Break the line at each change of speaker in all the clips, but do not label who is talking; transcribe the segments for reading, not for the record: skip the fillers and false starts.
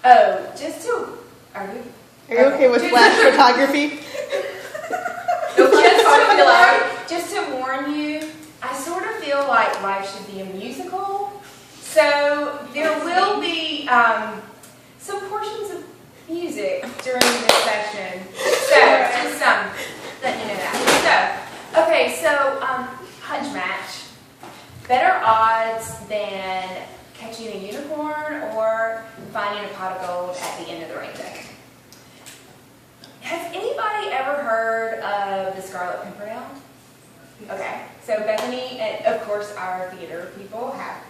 Oh, just to... Are you
okay with flash photography?
Just to warn you, I sort of feel like life should be a musical. So there will be some portions of music during this session. So just let you know that. So, okay, so Hutchmatch. Better odds than catching a unicorn or finding a pot of gold at the end of the rainbow. Has anybody ever heard of the Scarlet Pimpernel? Okay, so Bethany and of course our theater people have.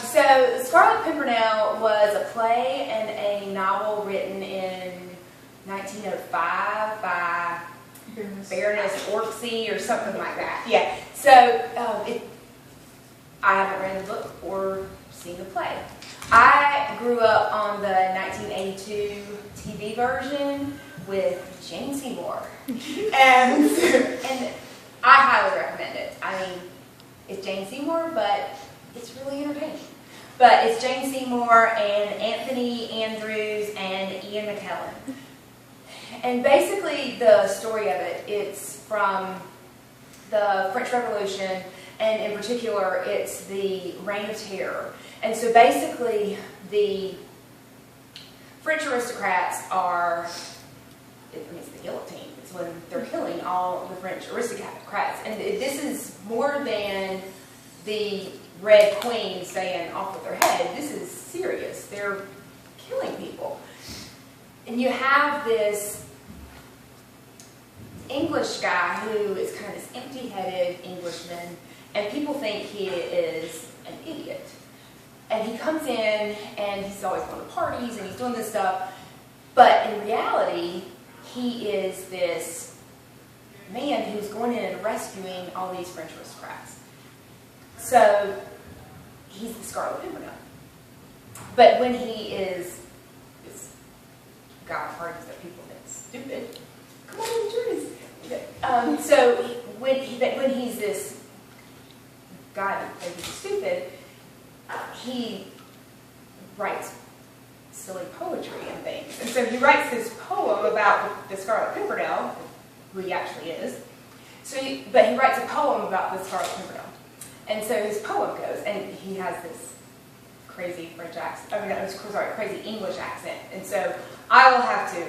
So the Scarlet Pimpernel was a play and a novel written in 1905 by Baroness Orczy or something like that. Yeah. So I haven't read the book or seen the play. I grew up on the 1982 TV version with Jane Seymour, and I highly recommend it. I mean, it's Jane Seymour, but it's really entertaining. But it's Jane Seymour and Anthony Andrews and Ian McKellen. And basically the story of it, it's from the French Revolution, and in particular, it's the Reign of Terror. And so basically, the French aristocrats are, it's the guillotine. It's when they're killing all the French aristocrats. And this is more than the Red Queen staying off with their head. This is serious. They're killing people. And you have this English guy who is kind of this empty-headed Englishman, and people think he is an idiot. And he comes in, and he's always going to parties, and he's doing this stuff. But in reality, he is this man who's going in and rescuing all these French aristocrats. So he's the Scarlet Pimpernel. But when he is this guy at parties that people think is stupid, come on, join us. So when he's this guy that thinks he's stupid, he writes silly poetry and things. And so he writes this poem about the Scarlet Pimpernel, who he actually is. But he writes a poem about the Scarlet Pimpernel. And so his poem goes, and he has this crazy French accent. I mean, crazy English accent. And so I will have to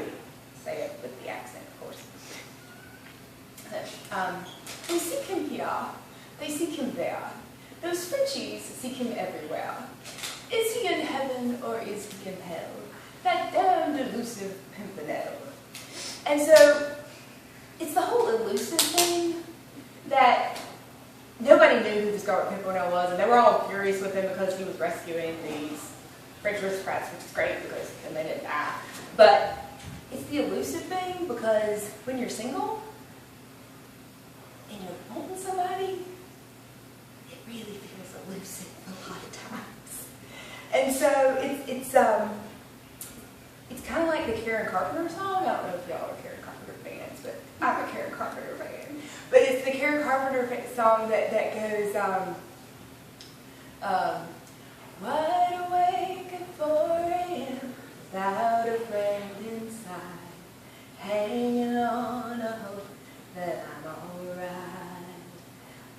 say it with the accent, of course. They seek him here, they seek him there. Those Frenchies seek him everywhere. Is he in heaven or is he in hell? That damned elusive Pimpernel. And so it's the whole elusive thing that nobody knew who the Scarlet Pimpernel was, and they were all furious with him because he was rescuing these French aristocrats, which is great because then they didn't die. But it's the elusive thing because when you're single and you're wanting somebody, it really feels elusive a lot of times. And so it's kind of like the Karen Carpenter song. I don't know if y'all are Karen Carpenter fans, but I'm a Karen Carpenter fan. But it's the Karen Carpenter song that goes, wide awake at 4 a.m. without a friend inside, hanging on a hope that I'm alright.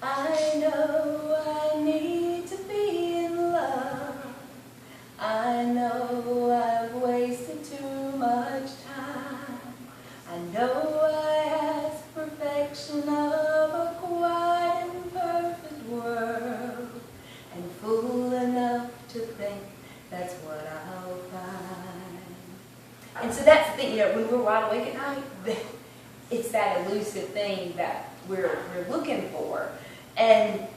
I know I need to be in love. I know I've wasted too much time. I know I ask perfection of a quite imperfect world, and fool enough to think that's what I'll find. And so that's the thing, when we're wide awake at night, it's that elusive thing that we're looking for. And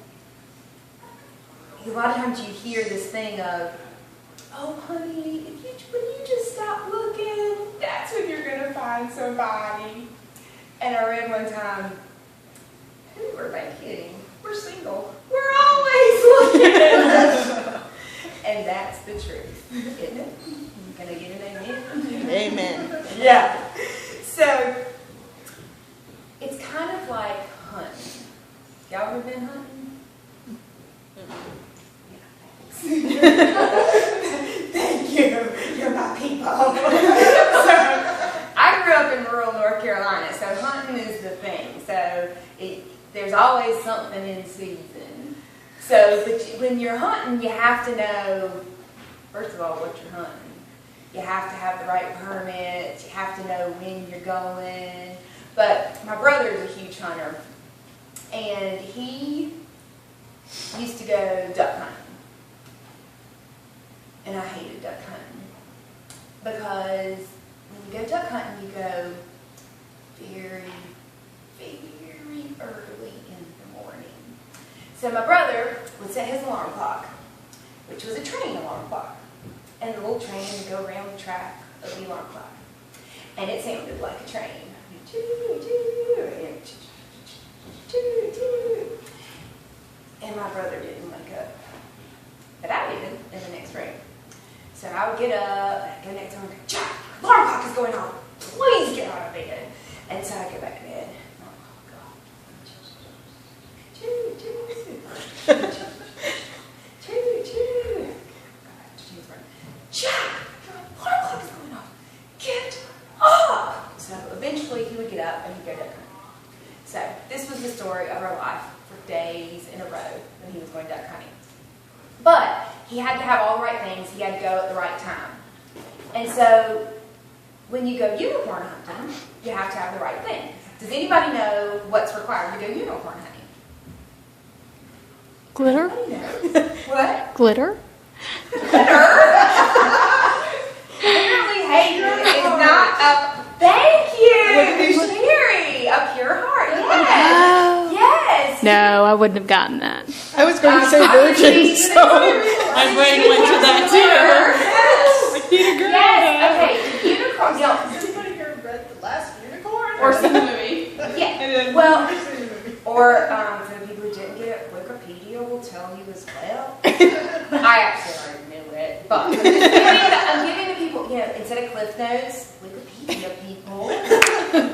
a lot of times you hear this thing of, oh honey, when you just stop looking, that's when you're going to find somebody. And I read one time, who are they kidding? We're single. We're always looking. And that's the truth, isn't it? Can I get an amen?
Amen.
Yeah. So, it's kind of like hunting. Y'all ever been hunting? Yeah, thanks. Thank you. You're my people. always something in season. So, but when you're hunting, you have to know, first of all, what you're hunting. You have to have the right permits. You have to know when you're going. But my brother is a huge hunter, and he used to go duck hunting. And I hated duck hunting because when you go duck hunting, you go very, very early in the morning. So my brother would set his alarm clock, which was a train alarm clock. And the little train would go around the track of the alarm clock. And it sounded like a train. And my brother didn't wake up. But I did in the next room. So I would get up, and I'd go next door and go, Jack, alarm clock is going off. Please get out of bed. And so I'd go back to bed. Oh, God. Jack, your alarm clock is going off. Get up. So eventually he would get up and he'd go duck hunting. So this was the story of our life for days in a row when he was going duck hunting. But he had to have all the right things. He had to go at the right time. And so when you go unicorn hunting, you have to have the right thing. Does anybody know what's required to go unicorn hunting?
Glitter?
What?
Glitter?
Glitter? Apparently hatred is not a... Thank you! Sherry! A pure heart. Yes! Yes!
No, I wouldn't have gotten that.
I was going to say virgin, so
My brain went to that too.
Yes! Okay, unicorn.
Has anybody here read The Last Unicorn?
Or seen the movie.
Yeah. Well, or for the people who didn't get it, Wikipedia will tell you as well. I actually already knew it, but I'm giving the people, instead of Cliff Notes, Wikipedia people.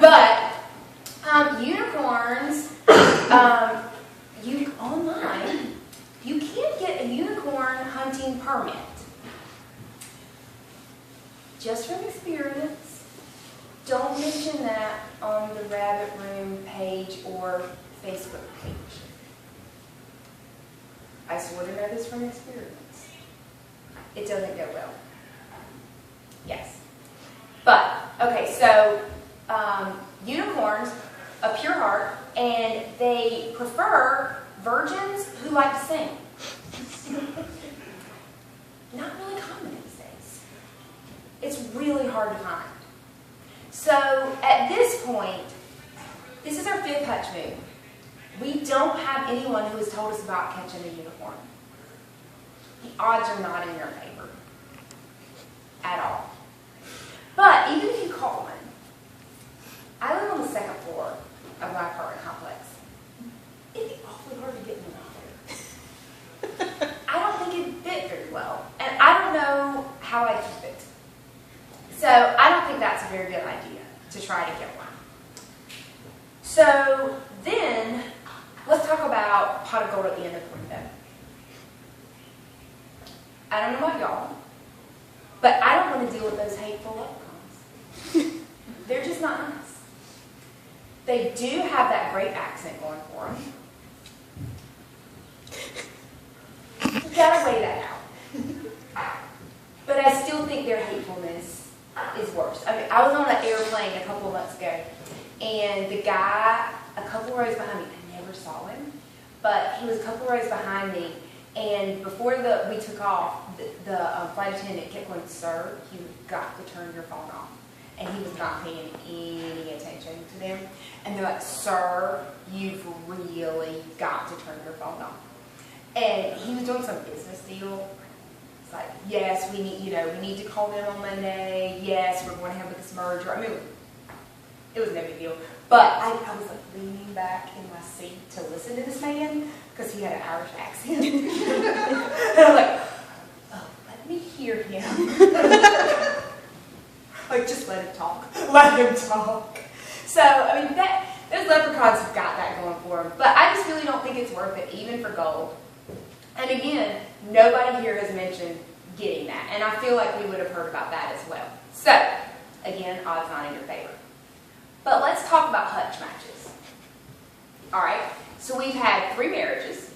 But unicorns, online, you can't get a unicorn hunting permit. Just from experience, don't mention that on the Rabbit Room page or Facebook page. I sort of know this from experience. It doesn't go well. Yes. But, okay, so unicorns, a pure heart, and they prefer virgins who like to sing. Not really common these days. It's really hard to find. So at this point, this is our 5th Hutchmoot. We don't have anyone who has told us about catching a unicorn. The odds are not in your favor at all. But even if you caught one, I live on the 2nd floor of my apartment complex. It'd be awfully hard to get one out there. I don't think it'd fit very well. And I don't know how I'd keep it. So I don't think that's a very good idea to try to get one. So then, let's talk about pot of gold at the end of the window. I don't know about y'all, but I don't want to deal with those hateful leprechauns. They're just not nice. They do have that great accent going for them. You gotta weigh that out. But I still think their hatefulness is worse. I mean, I was on an airplane a couple of months ago, and the guy a couple rows behind me, I never saw him, but he was a couple rows behind me, and before we took off, the flight attendant kept going, "Sir, you've got to turn your phone off." And he was not paying any attention to them. And they're like, "Sir, you've really got to turn your phone off." And he was doing some business deal. It's like, "Yes, we need to call them on Monday. Yes, we're going to have this merger." I mean, it was no big deal. But I was like leaning back in my seat to listen to this man because he had an Irish accent. And I'm like, "Oh, let me hear him." Like, just let him talk. Let him talk. So, I mean, those leprechauns have got that going for them. But I just really don't think it's worth it, even for gold. And again, nobody here has mentioned getting that. And I feel like we would have heard about that as well. So, again, odds not in your favor. But let's talk about hutch matches. All right. So we've had 3 marriages.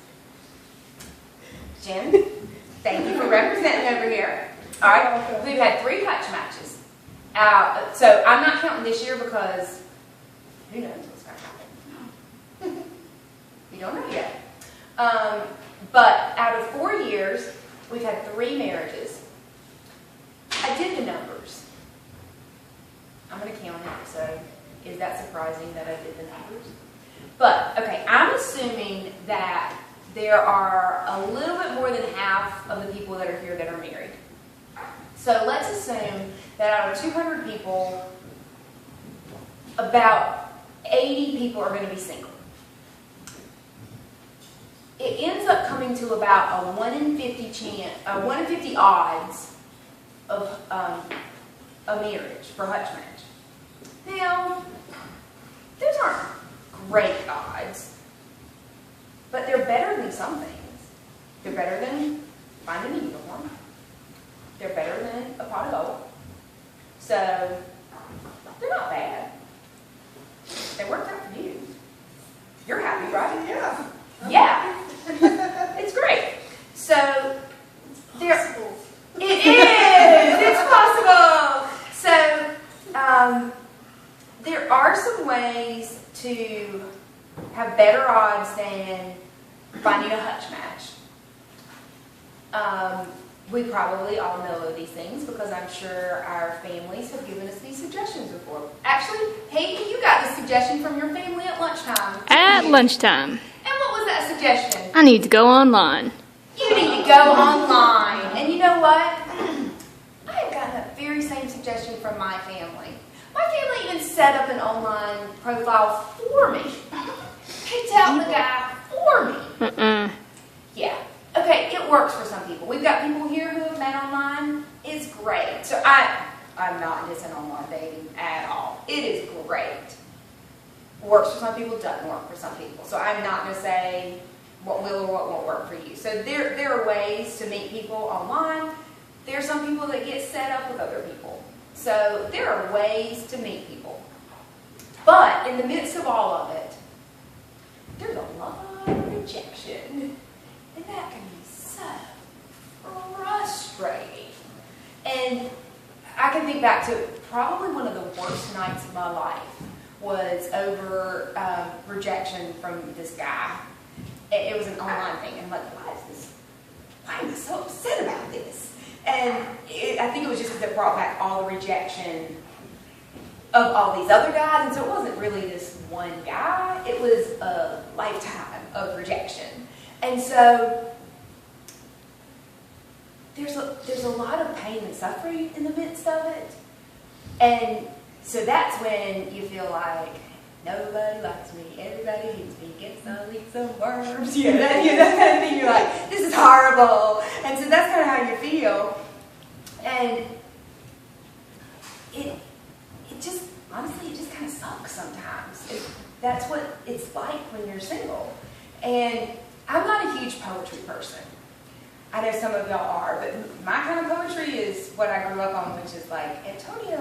Jen, thank you for representing over here. All right. We've had 3 hutch matches. So I'm not counting this year because who knows what's going to happen. We don't know yet. But out of 4 years, we've had 3 marriages. I did the numbers. I'm going to count it, so is that surprising that I did the numbers? But, okay, I'm assuming that there are a little bit more than half of the people that are here that are married. So let's assume that out of 200 people, about 80 people are going to be single. It ends up coming to about a 1 in 50 odds of a marriage for Hutchmatch. Now, those aren't great odds, but they're better than some things. They're better than finding a unicorn. They're better than a pot of gold. So, they're not bad. They worked out for you. You're happy, right?
Yeah.
Yeah. It's great. So, it is! It's possible! So, there are some ways to have better odds than finding a hutch match. We probably all know these things because I'm sure our families have given us these suggestions before. Actually, Hayden, you got the suggestion from your family at lunchtime.
At lunchtime.
And what was that suggestion?
I need to go online.
You need to go online. And you know what? I have gotten that very same suggestion from my family. My family even set up an online profile for me. Picked out the guy for me. Yeah. Okay, it works for some people. We've got people here who have met online. It's great. So I'm not dissing online dating at all. It is great. Works for some people, doesn't work for some people. So I'm not going to say what will or what won't work for you. So there are ways to meet people online. There are some people that get set up with other people. So there are ways to meet people. But in the midst of all of it, there's a lot of rejection. And that can be so frustrating. And I can think back to probably one of the worst nights of my life was over rejection from this guy. It was an online thing. And I'm like, why am I so upset about this? And I think it was just because it brought back all the rejection of all these other guys. And so it wasn't really this one guy. It was a lifetime of rejection. And so there's a lot of pain and suffering in the midst of it. And so that's when you feel like nobody likes me, everybody hates me, gets all these some worms, that kind of thing. You're like, this is horrible. And so that's kind of how you feel. And it just, honestly, it just kind of sucks sometimes. That's what it's like when you're single. And I'm not a huge poetry person. I know some of y'all are, but my kind of poetry is what I grew up on, which is like, Antonio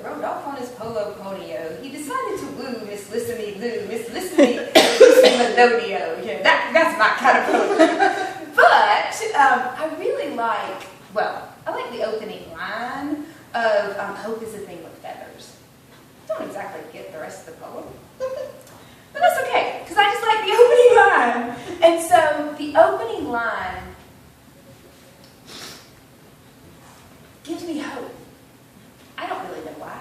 rode off on his polo ponyo. He decided to woo Miss Listen-Me Lou, Miss Listen-Me Melodeo. That's my kind of poetry. But I really like, I like the opening line of hope is a thing with feathers. I don't exactly get the rest of the poem. But that's okay, because I just like the opening line. And so the opening line gives me hope. I don't really know why,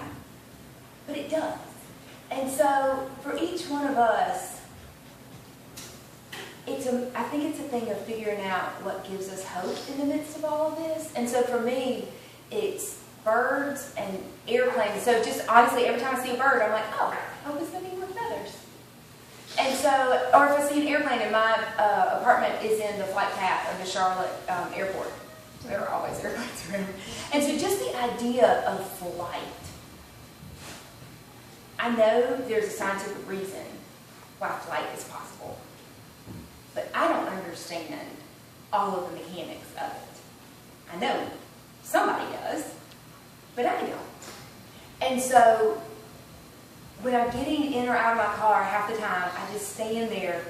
but it does. And so for each one of us, I think it's a thing of figuring out what gives us hope in the midst of all of this. And so for me, it's birds and airplanes. So just honestly, every time I see a bird, I'm like, oh, hope is going to be with feathers. And so, or if I see an airplane, and my apartment is in the flight path of the Charlotte airport. So there are always airplanes around. And so just the idea of flight. I know there's a scientific reason why flight is possible. But I don't understand all of the mechanics of it. I know somebody does, but I don't. And so when I'm getting in or out of my car, half the time, I just stand there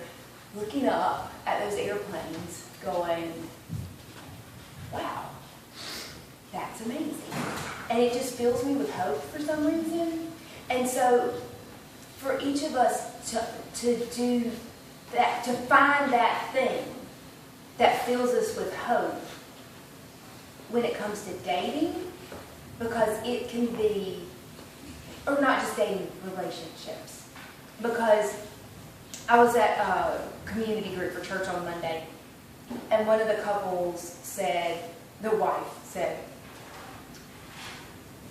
looking up at those airplanes going, wow, that's amazing. And it just fills me with hope for some reason. And so for each of us to do that, to find that thing that fills us with hope when it comes to dating, because it can be, or not just dating, relationships. Because I was at a community group for church on Monday, and one of the couples said, the wife said,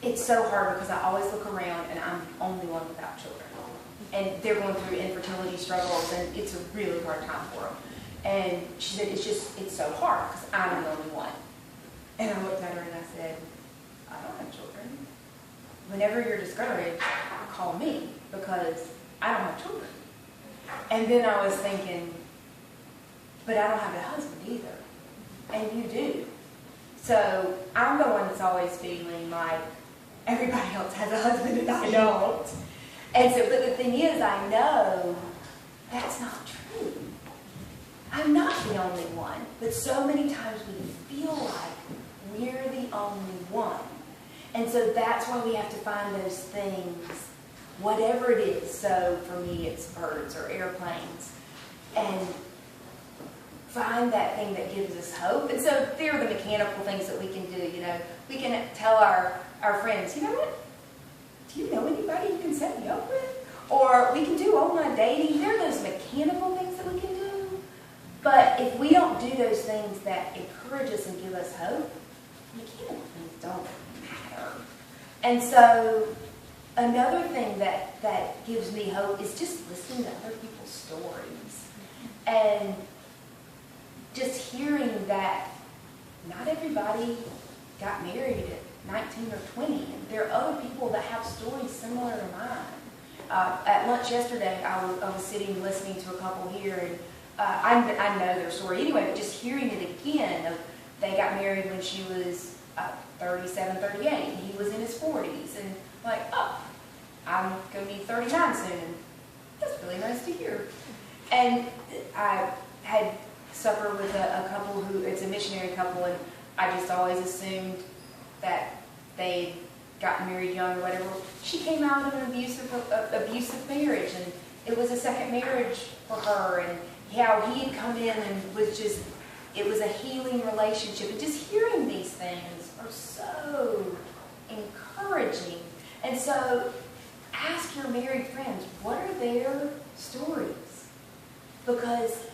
it's so hard because I always look around and I'm the only one without children. And they're going through infertility struggles, and it's a really hard time for them. And she said, it's so hard because I'm the only one. And I looked at her and I said, I don't have children. Whenever you're discouraged, call me because I don't have children. And then I was thinking, but I don't have a husband either. And you do. So I'm the one that's always feeling like everybody else has a husband and I don't. And so, but the thing is, I know that's not true. I'm not the only one. But so many times we feel like we're the only one. And so that's why we have to find those things, whatever it is. So for me, it's birds or airplanes. And find that thing that gives us hope. And so there are the mechanical things that we can do. You know, we can tell our friends, you know what? Do you know anybody you can set me up with? Or we can do online dating. There are those mechanical things that we can do. But if we don't do those things that encourage us and give us hope, mechanical things don't matter. And so another thing that gives me hope is just listening to other people's stories. And just hearing that not everybody got married at 19 or 20. And there are other people that have stories similar to mine. At lunch yesterday, I was sitting listening to a couple here, and I know their story anyway, but just hearing it again, they got married when she was 37, 38, and he was in his 40s, and like, oh, I'm going to be 39 soon. That's really nice to hear. And I had supper with a couple who, it's a missionary couple, and I just always assumed that they got married young or whatever. She came out of an abusive marriage, and it was a second marriage for her, and how he had come in and was just, it was a healing relationship. And just hearing these things are so encouraging. And so ask your married friends, what are their stories? Because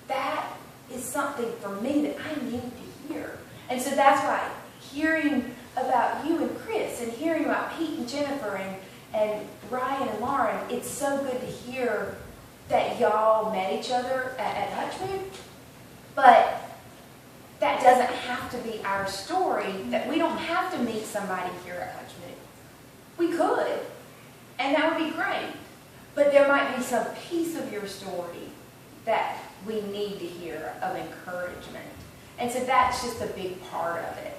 that is something for me that I need to hear. And so that's why hearing about you and Chris, and hearing about Pete and Jennifer, and Ryan and Lauren, it's so good to hear that y'all met each other at Hutchmoot. But that doesn't have to be our story, that we don't have to meet somebody here at Hutchmoot. We could, and that would be great. But there might be some piece of your story that we need to hear of encouragement. And so that's just a big part of it.